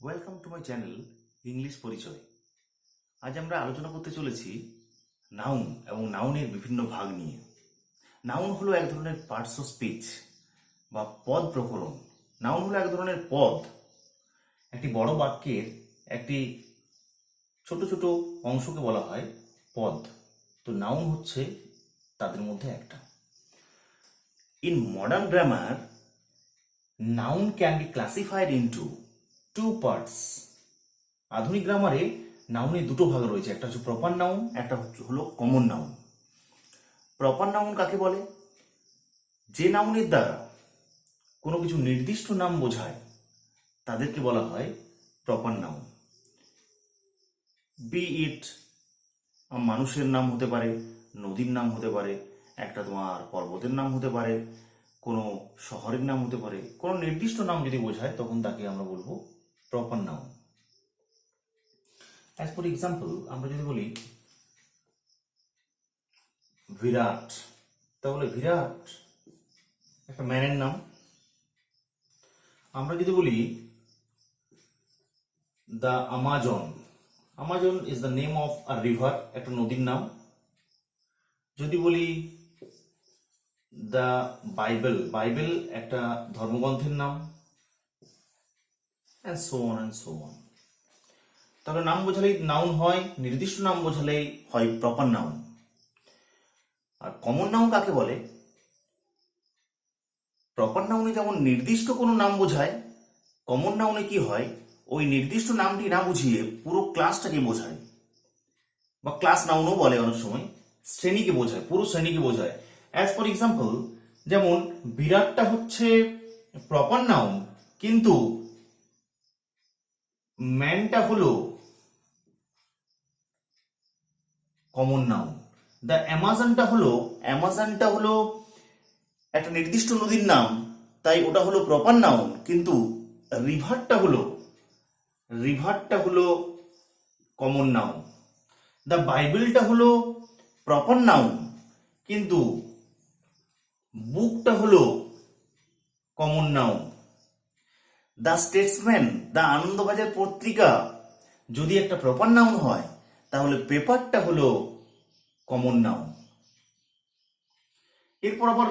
Welcome to my channel English পরিচয়। আজ আমরা আলোচনা করতে চলেছি নাউন এবং নাউনের বিভিন্ন ভাগ নিয়ে। নাউন হলো এক ধরনের পার্টস অফ স্পিচ বা পদ প্রকরণ। নাউন হলো এক ধরনের পদ, একটি বড় বাক্যের একটি ছোট ছোট অংশকে বলা হয় পদ। তো নাউন হচ্ছে তাদের মধ্যে একটা। In modern grammar, noun can be classified into two parts. আধুনিক গ্রামারে নাউনের দুটো ভাগ রয়েছে, একটা হচ্ছে প্রপার নাউন, একটা হলো কমন নাউন। প্রপার নাউন কাকে বলে? যে নাউনের দ্বারা কোনো কিছু নির্দিষ্ট নাম বোঝায় তাদেরকে বলা হয় প্রপার নাউন। বি ইট মানুষের নাম হতে পারে, নদীর নাম হতে পারে, একটা তোমার পর্বতের নাম হতে পারে, কোনো শহরের নাম হতে পারে। কোনো নির্দিষ্ট নাম যদি বোঝায় তখন তাকে আমরা বলবো proper noun. As for example, আমরা যদি বলি বিরাট, তাহলে বিরাট একটা ম্যানের নাম। আমরা যদি বলি the Amazon, Amazon is the name of a river, একটা নদীর নাম। যদি বলি দ্য বাইবেল, বাইবেল একটা ধর্মগ্রন্থের নাম, and so on and so on. তবে নাম বোঝালেই নাউন হয়, নির্দিষ্ট নাম বোঝালেই হয় প্রপার নাউন। আর কমন নাউন কাকে বলে? প্রপার নাউনে যেমন নির্দিষ্ট কোনো নাম বোঝায়, কমন নাউনে কি হয়, ওই নির্দিষ্ট নামটি না বুঝিয়ে পুরো ক্লাসটাকে বোঝায়, বা ক্লাস নাউনও বলে অনেক সময়, শ্রেণীকে বোঝায়, পুরো শ্রেণীকে বোঝায়। অ্যাজ ফর এক্সাম্পল, যেমন বিরাটটা হচ্ছে প্রপার নাউন, কিন্তু ম্যানটা হলো কমন নাউন। দ্য অ্যামাজনটা হলো একটা নির্দিষ্ট নদীর নাম, তাই ওটা হলো প্রপার নাউন, কিন্তু রিভারটা হলো কমন নাউন। দ্য বাইবেলটা হলো প্রপার নাউন, কিন্তু বুকটা হলো common noun. The Statesman, the Anandabazar পত্রিকা যদি একটা প্রপার নাউন হয়, তাহলে পেপারটা হলো কমন নাউন। এরপর আবার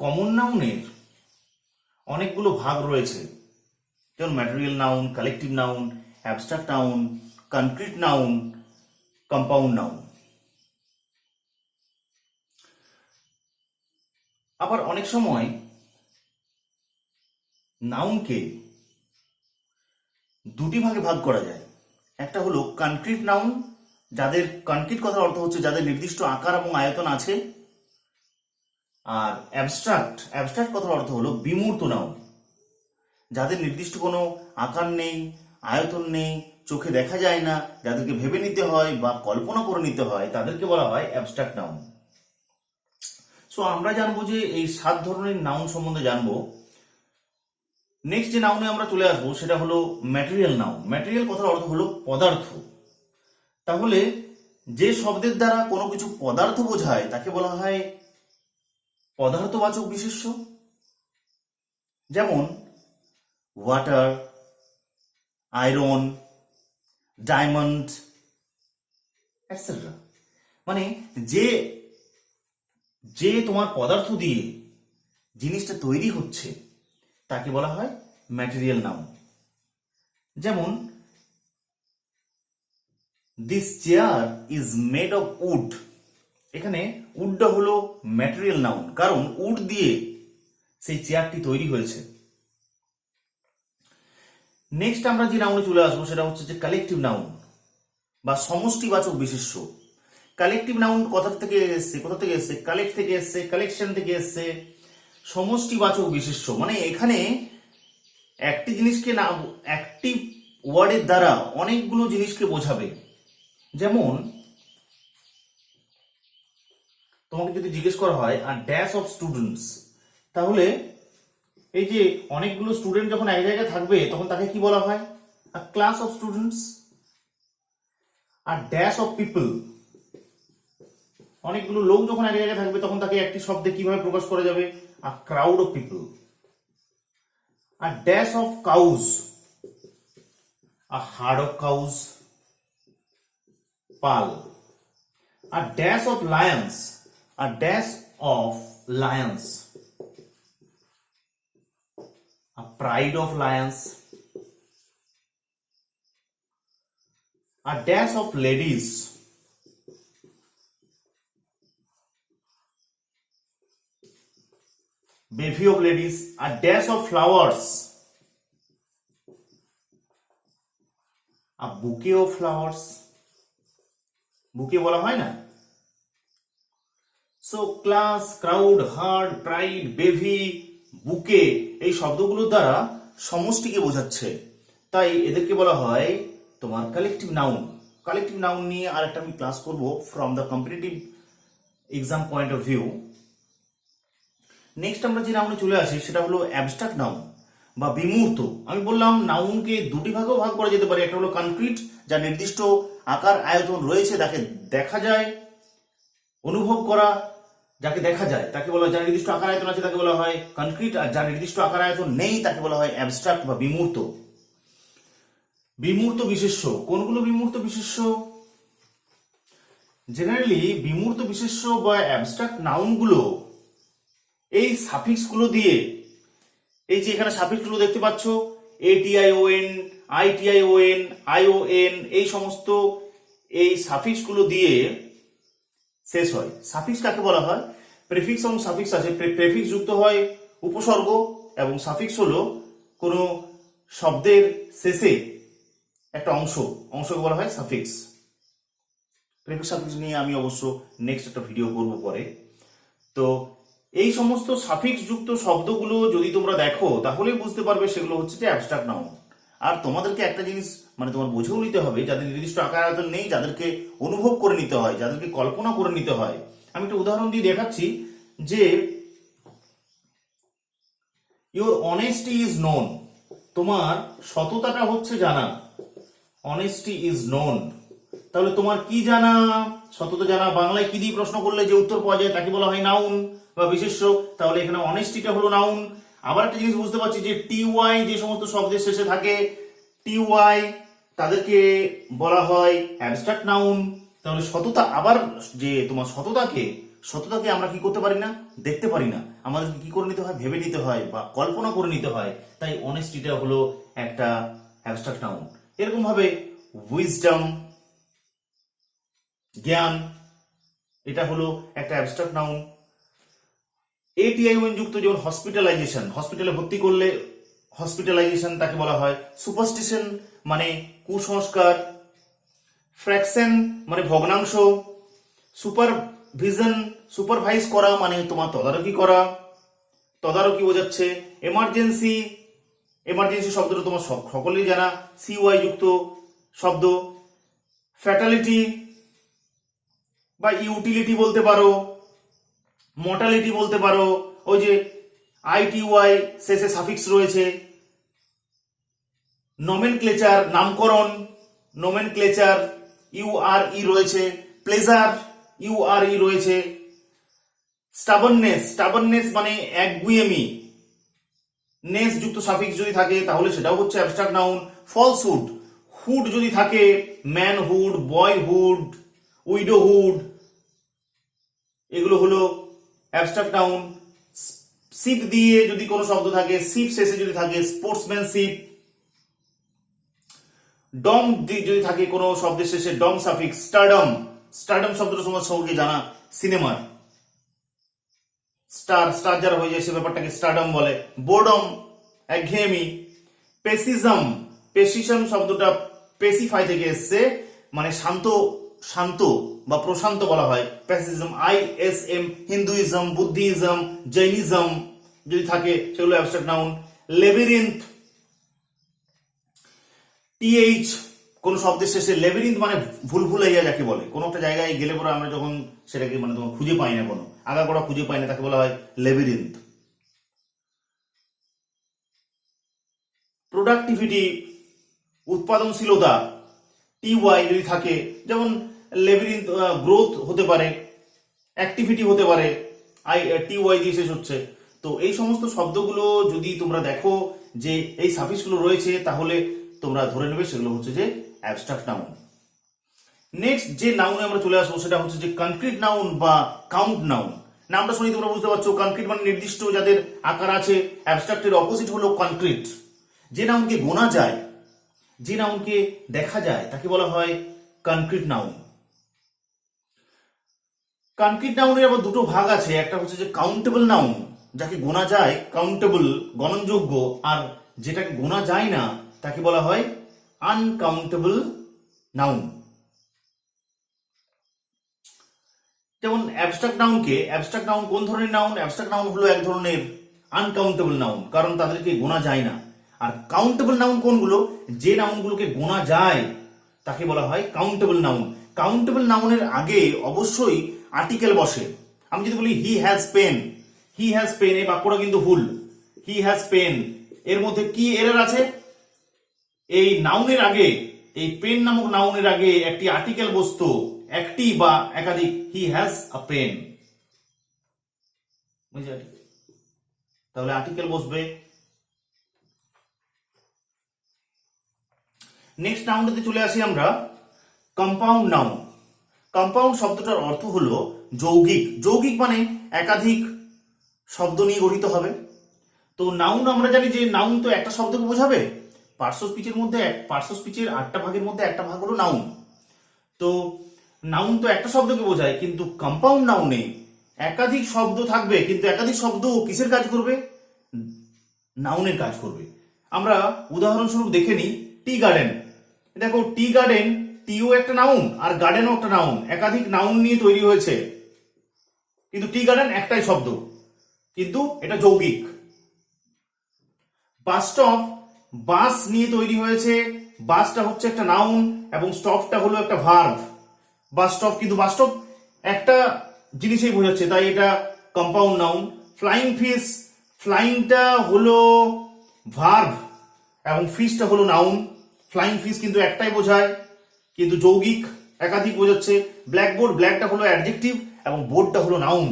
কমন নাউনের অনেকগুলো ভাগ রয়েছে, যেমন material noun, collective noun, abstract noun, concrete noun, compound noun. আবার অনেক সময় নাউনকে দুটি ভাগে ভাগ করা যায়। একটা হলো কনক্রিট নাউন, যাদের কনক্রিট কথার অর্থ হচ্ছে যাদের নির্দিষ্ট আকার এবং আয়তন আছে। আর অ্যাবস্ট্রাক্ট কথার অর্থ হলো বিমূর্ত নাউন, যাদের নির্দিষ্ট কোনো আকার নেই, আয়তন নেই, চোখে দেখা যায় না, যাদেরকে ভেবে নিতে হয় বা কল্পনা করে নিতে হয়, তাদেরকে বলা হয় অ্যাবস্ট্রাক্ট নাউন। সো আমরা জানবো যে এই 7 ধরনের নাউন সম্বন্ধে জানবো। নেক্সট যে নাউনে আমরা চলে আসবো সেটা হলো ম্যাটেরিয়াল নাউন। ম্যাটেরিয়াল কথার অর্থ হলো পদার্থ। তাহলে যে শব্দের দ্বারা কোনো কিছু পদার্থ বোঝায় তাকে বলা হয় পদার্থবাচক বিশেষ্য। যেমন ওয়াটার, আয়রন, ডায়মন্ড, এটসেট্রা। মানে যে যে তোমার পদার্থ দিয়ে জিনিসটা তৈরি হচ্ছে তাকে বলা হয় ম্যাটেরিয়াল নাউন। যেমন this chair is made of wood, এখানে উডটা হলো ম্যাটেরিয়াল নাউন, কারণ উড দিয়ে সেই চেয়ারটি তৈরি হয়েছে। নেক্সট আমরা যে নাউনে চলে আসবো সেটা হচ্ছে যে কালেকটিভ নাউন বা সমষ্টিবাচক বিশেষ্য। কালেকটিভ নাউন কোথা থেকে এসছে? কালেক্ট থেকে এসছে, কালেকশন থেকে এসছে। সমষ্টিবাচক বিশেষ্য মানে এখানে একটি জিনিসকে না, একটি ওয়ার্ডের দ্বারা অনেকগুলো জিনিসকে বোঝাবে। যেমন তোমাকে যদি জিজ্ঞেস করা হয় আর ড্যাশ অফ স্টুডেন্টস, তাহলে এই যে অনেকগুলো স্টুডেন্ট যখন এক জায়গায় থাকবে তখন তাকে কি বলা হয়? A class of students. আর ড্যাশ অফ পিপল, অনেকগুলো লোক যখন এক জায়গায় থাকবে তখন তাকে একটি শব্দে কিভাবে প্রকাশ করা যাবে? A crowd of people. আর dash of cows, a herd of cows, pal, a dash of lions, a dash of lions, a pride of lions, a dash of ladies, bevy of ladies, a dash of flowers, a bouquet of flowers, bouquet বলা হয় না? So class, crowd, hard, pride, bevy, বুকে এই শব্দগুলোর দ্বারা সমষ্টিকে বোঝাচ্ছে, তাই এদেরকে বলা হয় তোমার কালেকটিভ নাউন। কালেকটিভ নাউন নিয়ে আরেকটা আমি ক্লাস করব from the competitive exam point of view. Next আমরা যে নাউনে চলে আসি সেটা হলো অ্যাবস্ট্রাক্ট নাউন বা বিমূর্ত। আমি বললাম নাউনকে দুটি ভাগেও ভাগ করা যেতে পারে। একটা হলো কনক্রিট, যা নির্দিষ্ট আকার আয়তন রয়েছে, তাকে দেখা যায়, অনুভব করা, যাকে দেখা যায় তাকে বলা হয়, যার নির্দিষ্ট আকার আয়তন আছে তাকে বলা হয় কনক্রিট, আর যার নির্দিষ্ট আকার আয়তন নেই তাকে বলা হয় অ্যাবস্ট্রাক্ট বা বিমূর্ত। বিমূর্ত বিশেষ্য কোনগুলো? বিমূর্ত বিশেষ্য জেনারেলি বিমূর্ত বিশেষ্য বা অ্যাবস্ট্রাক্ট নাউনগুলো এই সাফিক্স গুলো দিয়ে, এই যে এখানে সাফিক্স গুলো দেখতে পাচ্ছ, ATION, ITION, ION, এই সমস্ত এই সাফিক্স গুলো দিয়ে শেষ হয়। সাফিক্স কাকে বলা হয়? প্রেফিক্স এবং সাফিক্স আছে। প্রেফিক্স যুক্ত হয় উপসর্গ, এবং সাফিক্স হলো কোনো শব্দের শেষে একটা অংশকে বলা হয় সাফিক্স। প্রেফিক্স সাফিক্স নিয়ে আমি অবশ্য নেক্সট একটা ভিডিও করব পরে। তো এই সমস্ত সাফিক্স যুক্ত শব্দগুলো যদি তোমরা দেখো তাহলেই বুঝতে পারবে সেগুলো হচ্ছে যে অ্যাবস্ট্রাক্ট নাউন। আর তোমাদেরকে একটা জিনিস মানে তোমার বুঝেও নিতে হবে, যাদের নির্দিষ্ট আকার আয়তন নেই, যাদেরকে অনুভব করে নিতে হয়, যাদেরকে কল্পনা করে নিতে হয়। আমি একটা উদাহরণ দিয়ে দেখাচ্ছি যে ইউর অনেস্টি ইজ নোন, তোমার সততাটা হচ্ছে জানা। অনেস্টি ইজ নোন, তাহলে তোমার কি জানা? সততা জানা। বাংলায় কি দিয়ে প্রশ্ন করলে যে উত্তর পাওয়া যায় তাকে বলা হয় নাউন বা বিশেষ্য। তাহলে এখানে অনেস্টিটা হলো নাউন। আবার একটা জিনিস বুঝতে পারছি যে TY যে সমস্ত শব্দের শেষে থাকে, TY তাদেরকে বলা হয় অ্যাবস্ট্রাক্ট নাউন। তাহলে সততা, আবার যে তোমার সততাকে আমরা কি করতে পারি না? দেখতে পারি না। আমাদেরকে কি করে নিতে হয়? ভেবে নিতে হয় বা কল্পনা করে নিতে হয়। তাই অনেস্টিটা হলো একটা অ্যাবস্ট্রাক্ট নাউন। এরকম ভাবে উইজডম, জ্ঞান, এটা হলো একটা অ্যাবস্ট্রাক্ট নাউন। ATION যুক্ত যেমন হসপিটালাইজেশন, হসপিটালে ভর্তি করলে হসপিটালাইজেশন তাকে বলা হয়। সুপারস্টিশন মানে কুসংস্কার। ফ্র্যাকশন মানে ভগ্নাংশ। সুপারভিশন সুপারভাইজ করা মানে তোমার তদারকি করা, তদারকি বোঝাচ্ছে। এমার্জেন্সি, এমার্জেন্সি শব্দটা তোমার সকলেই জানা, CY যুক্ত শব্দ। ফ্যাটালিটি বা ইউটিলিটি বলতে পারো, মর্টালিটি বলতে পারো। ওই যে ITY শেষে সাফিক্স রয়েছে। নমেনক্লেচার নামকরণ, নোমেনক্লেচার URE রয়েছে। প্লেজার URE রয়েছে। স্টাবননেস, স্টাবননেস মানে একগুঁয়েমি, নেস যুক্ত সাফিক্স যদি থাকে তাহলে সেটাও হচ্ছে অ্যাবস্ট্রাক্ট নাউন। ফলসহুড, হুড যদি থাকে, ম্যানহুড, বয়হুড, উইডোহুড, এগুলো হলো অ্যাবস্ট্রাক্ট নাউন। শিপ দিয়ে যদি কোনো শব্দ থাকে, শিপ শেষে যদি থাকে, স্পোর্টসম্যানশিপ। ডম যদি থাকে কোনো শব্দের শেষে, ডম সাফিক্স। স্টারডম, স্টারডম শব্দটা তোমার সঙ্গে জানা, সিনেমার স্টার যারা হয়ে যায় সে ব্যাপারটাকে স্টারডম বলে। বোর্ডম একঘেয়েমি। পেসিজম, পেসিজম শব্দটা পেসিফাই থেকে এসছে, মানে শান্ত, শান্ত বা প্রশান্ত বলা হয় প্যাসিজম। ISM হিন্দুইজম, বুদ্ধিজম, জৈনিজম যদি থাকে সেগুলো অ্যাবস্ট্রাক্ট নাউন। লেবিরিন্থ, TH কোন শব্দের শেষে, লেবিরিন্থ মানে ভুলভুলাইয়া যাকে বলে। কোনো একটা জায়গায় গেলে পরে আমরা যখন সেটাকে মানে তখন খুঁজে পাই না, কোনো আগাগোড়া খুঁজে পাই না, তাকে বলা হয় লেবিরিন্থ। প্রোডাক্টিভিটি উৎপাদনশীলতা, TY যদি থাকে, যেমন লেবিরিন্থ গ্রোথ হতে পারে, অ্যাক্টিভিটি হতে পারে, TY দিয়ে শেষ হচ্ছে। তো এই সমস্ত শব্দগুলো যদি তোমরা দেখো যে এই সাফিক্সগুলো রয়েছে তাহলে তোমরা ধরে নেবে সেগুলো হচ্ছে যে অ্যাবস্ট্রাক্ট নাউন। নেক্সট যে নাউনে আমরা চলে আসবো সেটা হচ্ছে যে কনক্রিট নাউন বা কাউন্ট নাউন। নামটা শুনে তোমরা বুঝতে পারছো, কনক্রিট মানে নির্দিষ্ট, যাদের আকার আছে। অ্যাবস্ট্রাক্টের অপোজিট হলো কনক্রিট। যে নাউনকে গোনা যায়, যে নাউনকে দেখা যায়, তাকে বলা হয় কনক্রিট নাউন। কনক্রিট নাউনের আবার দুটো ভাগ আছে, একটা হচ্ছে যে কাউন্টেবল নাউন, যাকে গোনা যায়, কাউন্টেবল গণনযোগ্য, আর যেটাকে গোনা যায় না তাকে বলা হয় আনকাউন্টেবল নাউন। যেমন অ্যাবস্ট্রাক্ট নাউন কোন ধরনের নাউন? অ্যাবস্ট্রাক্ট নাউন হলো এক ধরনের আনকাউন্টেবল নাউন, কারণ তাদেরকে গোনা যায় না। আর কাউন্টেবল নাউন কোনগুলো? যে নাউনগুলোকে গোনা যায় তাকে বলা হয় কাউন্টেবল নাউন। কাউন্টেবল নাউনের আগে অবশ্যই আর্টিকেল বসে। আমি যদি বলি হি হ্যাজ পেন, এই বাক্যটা কিন্তু ভুল। হি হ্যাজ পেন, এর মধ্যে কি এরর আছে? এই নাউনের আগে, এই পেন নামক নাউনের আগে একটি আর্টিকেল বসতো, একটি বা একাধিক। হি হ্যাজ আ পেন, তাহলে আর্টিকেল বসবে। নেক্সট নাউনটাতে চলে আসি আমরা, কম্পাউন্ড নাউন। কম্পাউন্ড শব্দটার অর্থ হলো যৌগিক। যৌগিক মানে একাধিক শব্দ নিয়ে গঠিত হবে। তো নাউন আমরা জানি যে নাউন তো একটা শব্দকে বোঝাবে। পার্শ্ব স্পিচের 8টা ভাগের মধ্যে একটা ভাগ হলো নাউন। তো নাউন তো একটা শব্দকে বোঝায়, কিন্তু কম্পাউন্ড নাউনে একাধিক শব্দ থাকবে, কিন্তু একাধিক শব্দ কিসের কাজ করবে? নাউনের কাজ করবে। আমরা উদাহরণস্বরূপ দেখে নিই, টি গার্ডেন। দেখো টি গার্ডেন, টিও একটা নাউন আর গার্ডেনও একটা নাউন, একাধিক নাউন নিয়ে তৈরি হয়েছে, কিন্তু টি গার্ডেন একটাই শব্দ, কিন্তু এটা যৌগিক। বাস স্টপ, বাস নিয়ে তৈরি হয়েছে, বাসটা হচ্ছে একটা নাউন এবং স্টপটা হলো একটা ভার্ব। বাস স্টপ, কিন্তু বাস স্টপ একটা জিনিসই বোঝাচ্ছে, তাই এটা কম্পাউন্ড নাউন। ফ্লাইং ফিশ, ফ্লাইংটা হলো ভার্ব এবং ফিশটা হলো নাউন। ফ্লাইং ফিশ কিন্তু একটাই বোঝায়, কিন্তু যৌগিক, একাধিক বোঝাচ্ছে। ব্ল্যাকবোর্ড, ব্ল্যাকটা হলো অ্যাডজেক্টিভ এবং বোর্ডটা হলো নাউন।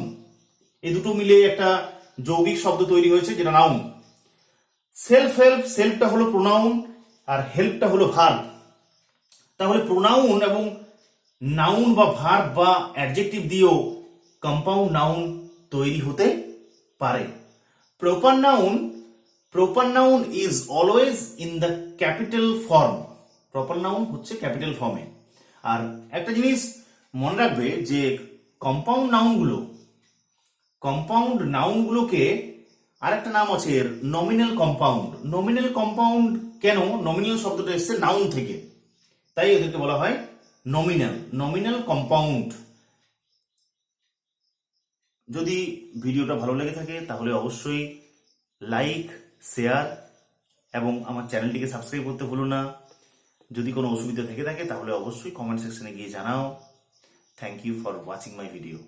এই দুটো মিলে একটা যৌগিক শব্দ তৈরি হয়েছে, যেটা নাউন। সেলফ হেল্প, সেলফটা হলো প্রোনাউন আর হেল্পটা হলো ভার্ব। তাহলে প্রোনাউন এবং নাউন বা ভার্ব বা অ্যাডজেক্টিভ দিয়েও কম্পাউন্ড নাউন তৈরি হতে পারে। Proper noun is always in the capital form. Proper noun হচ্ছে ক্যাপিটাল ফর্মে। আর একটা জিনিস মনে রাখবে যে কম্পাউন্ড নাউনগুলোকে আরেকটা নাম আছে এর, নমিনাল কম্পাউন্ড। নমিনাল কম্পাউন্ড কেন? নমিনাল শব্দটা এসেছে নাউন থেকে, তাই এদেরকে বলা হয় নমিনাল কম্পাউন্ড। যদি ভিডিওটা ভালো লেগে থাকে তাহলে অবশ্যই লাইক, শেয়ার এবং আমার চ্যানেলটিকে সাবস্ক্রাইব করতে ভুলো না। যদি কোনো অসুবিধা থেকে থাকে তাহলে অবশ্যই কমেন্ট সেকশনে গিয়ে জানাও। Thank you for watching my video.